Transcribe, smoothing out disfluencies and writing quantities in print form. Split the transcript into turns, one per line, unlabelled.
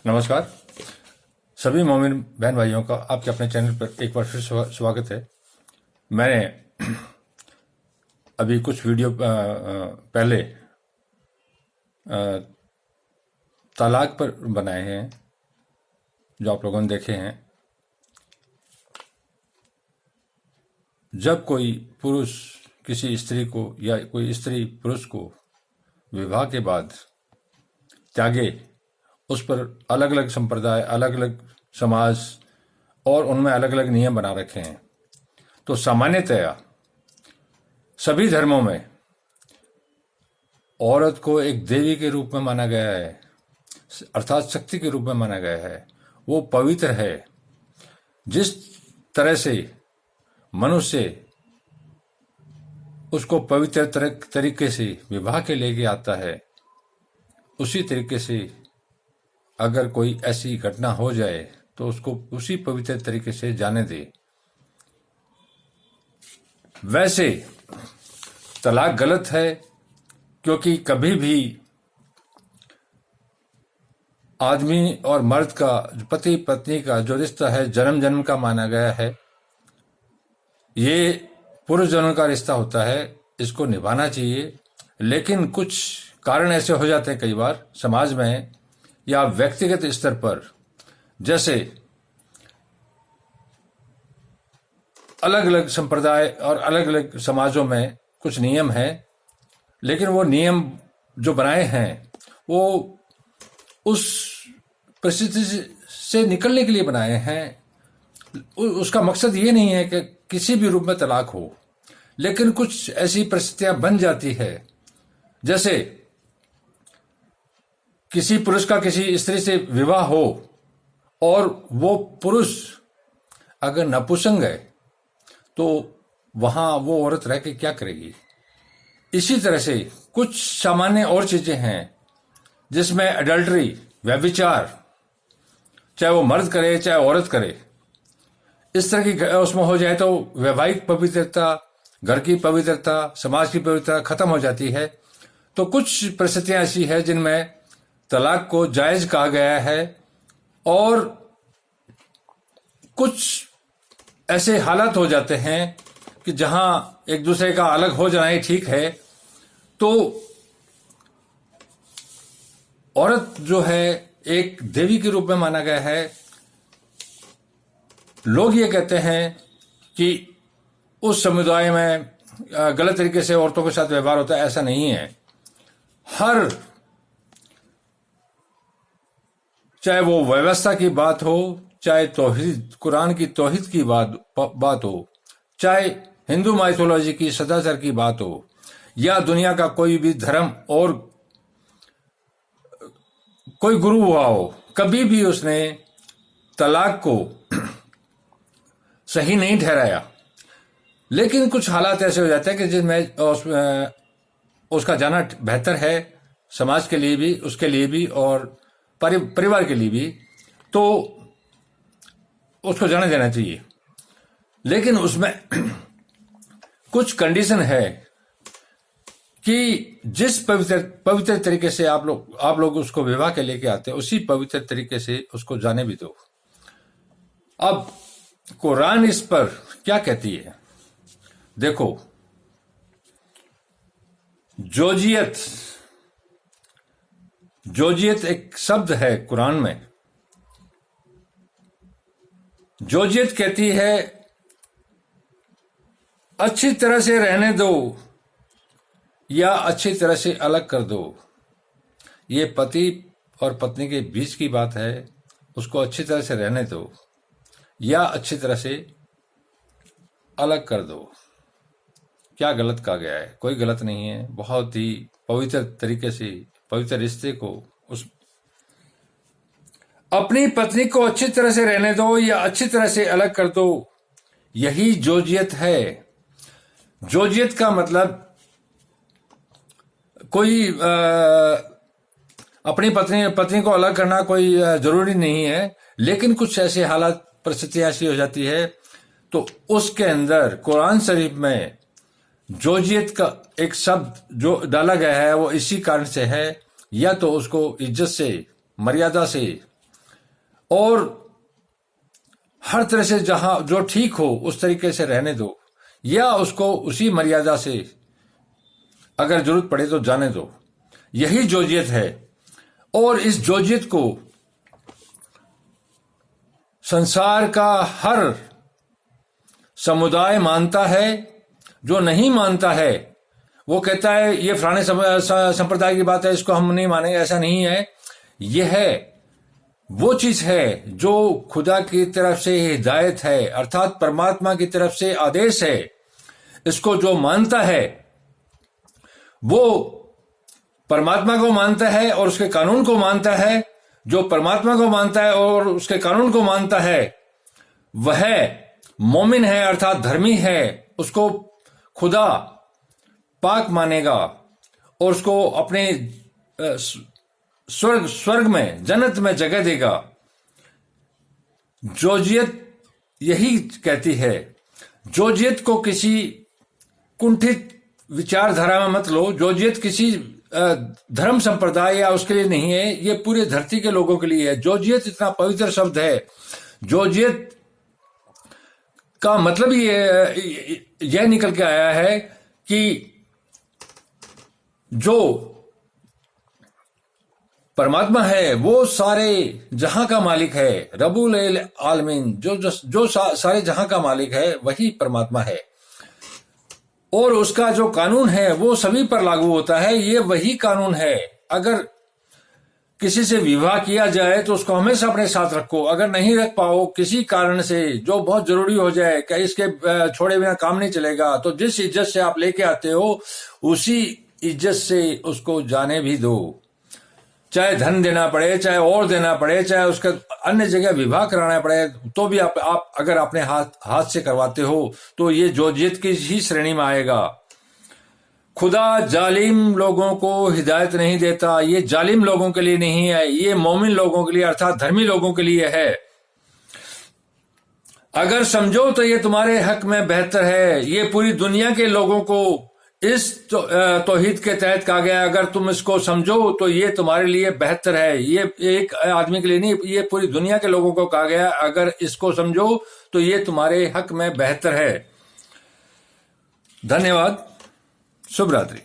नमस्कार। सभी मोमिन बहन भाइयों का आपके अपने चैनल पर एक बार फिर स्वागत है। मैंने अभी कुछ वीडियो पहले तलाक पर बनाए हैं जो आप लोगों ने देखे हैं। जब कोई पुरुष किसी स्त्री को या कोई स्त्री पुरुष को विवाह के बाद त्यागे, उस पर अलग अलग संप्रदाय, अलग अलग समाज और उनमें अलग अलग नियम बना रखे हैं। तो सामान्यतया सभी धर्मों में औरत को एक देवी के रूप में माना गया है, अर्थात शक्ति के रूप में माना गया है। वो पवित्र है। जिस तरह से मनुष्य उसको पवित्र तरीके से विवाह के लेके आता है, उसी तरीके से अगर कोई ऐसी घटना हो जाए तो उसको उसी पवित्र तरीके से जाने दे। वैसे तलाक गलत है, क्योंकि कभी भी आदमी और मर्द का, पति पत्नी का जो रिश्ता है, जन्म जन्म का माना गया है। ये पुरुष जन्म का रिश्ता होता है, इसको निभाना चाहिए। लेकिन कुछ कारण ऐसे हो जाते हैं कई बार समाज में या व्यक्तिगत स्तर पर, जैसे अलग अलग संप्रदाय और अलग अलग समाजों में कुछ नियम हैं, लेकिन वो नियम जो बनाए हैं वो उस परिस्थिति से निकलने के लिए बनाए हैं। उसका मकसद ये नहीं है कि किसी भी रूप में तलाक हो, लेकिन कुछ ऐसी परिस्थितियां बन जाती है, जैसे किसी पुरुष का किसी स्त्री से विवाह हो और वो पुरुष अगर नपुंसक है तो वहां वो औरत रह के क्या करेगी। इसी तरह से कुछ सामान्य और चीजें हैं जिसमें एडल्ट्री, व्यभिचार, चाहे वो मर्द करे चाहे औरत करे, इस तरह की उसमें हो जाए तो वैवाहिक पवित्रता, घर की पवित्रता, समाज की पवित्रता खत्म हो जाती है। तो कुछ परिस्थितियां ऐसी है जिनमें तलाक को जायज कहा गया है, और कुछ ऐसे हालात हो जाते हैं कि जहां एक दूसरे का अलग हो जाना ही ठीक है। तो औरत जो है एक देवी के रूप में माना गया है। लोग ये कहते हैं कि उस समुदाय में गलत तरीके से औरतों के साथ व्यवहार होता है। ऐसा नहीं है। हर, चाहे वो व्यवस्था की बात हो, चाहे तौहीद, कुरान की तौहीद की बात हो, चाहे हिंदू माइथोलॉजी की सदाचार की बात हो, या दुनिया का कोई भी धर्म और कोई गुरु हुआ हो, कभी भी उसने तलाक को सही नहीं ठहराया। लेकिन कुछ हालात ऐसे हो जाते हैं कि जिनमें उसका जाना बेहतर है, समाज के लिए भी, उसके लिए भी और परिवार के लिए भी, तो उसको जाने देना चाहिए। लेकिन उसमें कुछ कंडीशन है कि जिस पवित्र तरीके से आप लोग उसको विवाह के लेके आते हैं, उसी पवित्र तरीके से उसको जाने भी दो। अब कुरान इस पर क्या कहती है, देखो। जोजियत एक शब्द है कुरान में। जोजियत कहती है अच्छी तरह से रहने दो या अच्छी तरह से अलग कर दो। ये पति और पत्नी के बीच की बात है। उसको अच्छी तरह से रहने दो या अच्छी तरह से अलग कर दो। क्या गलत कहा गया है? कोई गलत नहीं है। बहुत ही पवित्र तरीके से पवित्र रिश्ते को अपनी पत्नी को अच्छी तरह से रहने दो या अच्छी तरह से अलग कर दो। यही जोजियत है। जोजियत का मतलब कोई अपनी पत्नी को अलग करना कोई जरूरी नहीं है, लेकिन कुछ ऐसे हालात, परिस्थितियां ऐसी हो जाती है तो उसके अंदर कुरान शरीफ में जोजियत का एक शब्द जो डाला गया है वो इसी कारण से है। या तो उसको इज्जत से, मर्यादा से और हर तरह से जहां जो ठीक हो उस तरीके से रहने दो, या उसको उसी मर्यादा से अगर जरूरत पड़े तो जाने दो। यही जोजियत है। और इस जोजियत को संसार का हर समुदाय मानता है। जो नहीं मानता है वो कहता है ये फलाने संप्रदाय की बात है, इसको हम नहीं मानेंगे। ऐसा नहीं है। यह वो चीज है जो खुदा की तरफ से हिदायत है, अर्थात परमात्मा की तरफ से आदेश है। इसको जो मानता है वो परमात्मा को मानता है और उसके कानून को मानता है। जो परमात्मा को मानता है और उसके कानून को मानता है वह मोमिन है, अर्थात धर्मी है। उसको खुदा पाक मानेगा और उसको अपने स्वर्ग में, जन्नत में जगह देगा। जोजियत यही कहती है। जोजियत को किसी कुंठित विचारधारा में मत लो। जोजियत किसी धर्म संप्रदाय या उसके लिए नहीं है, ये पूरे धरती के लोगों के लिए है। जोजियत इतना पवित्र शब्द है। जोजियत का मतलब यह निकल के आया है कि जो परमात्मा है वो सारे जहां का मालिक है। रब्बुल आलमीन जो सारे जहां का मालिक है वही परमात्मा है। और उसका जो कानून है वो सभी पर लागू होता है। ये वही कानून है। अगर किसी से विवाह किया जाए तो उसको हमेशा अपने साथ रखो। अगर नहीं रख पाओ किसी कारण से जो बहुत जरूरी हो जाए, कहीं इसके छोड़े बिना काम नहीं चलेगा, तो जिस इज्जत से आप लेके आते हो उसी इज्जत से उसको जाने भी दो। चाहे धन देना पड़े, चाहे और देना पड़े, चाहे उसका अन्य जगह विवाह कराना पड़े, तो भी आप अगर अपने हाथ से करवाते हो तो ये जोजियत की ही श्रेणी में आएगा। खुदा जालिम लोगों को हिदायत नहीं देता। ये जालिम लोगों के लिए नहीं है, ये मोमिन लोगों के लिए अर्थात धर्मी लोगों के लिए है। अगर समझो तो ये तुम्हारे हक में बेहतर है। ये पूरी दुनिया के लोगों को इस तौहीद के तहत कहा गया। अगर तुम इसको समझो तो ये तुम्हारे लिए बेहतर है। ये एक आदमी के लिए नहीं, ये पूरी दुनिया के लोगों को कहा गया। अगर इसको समझो तो ये तुम्हारे हक में बेहतर है। धन्यवाद। शुभ रात्रि।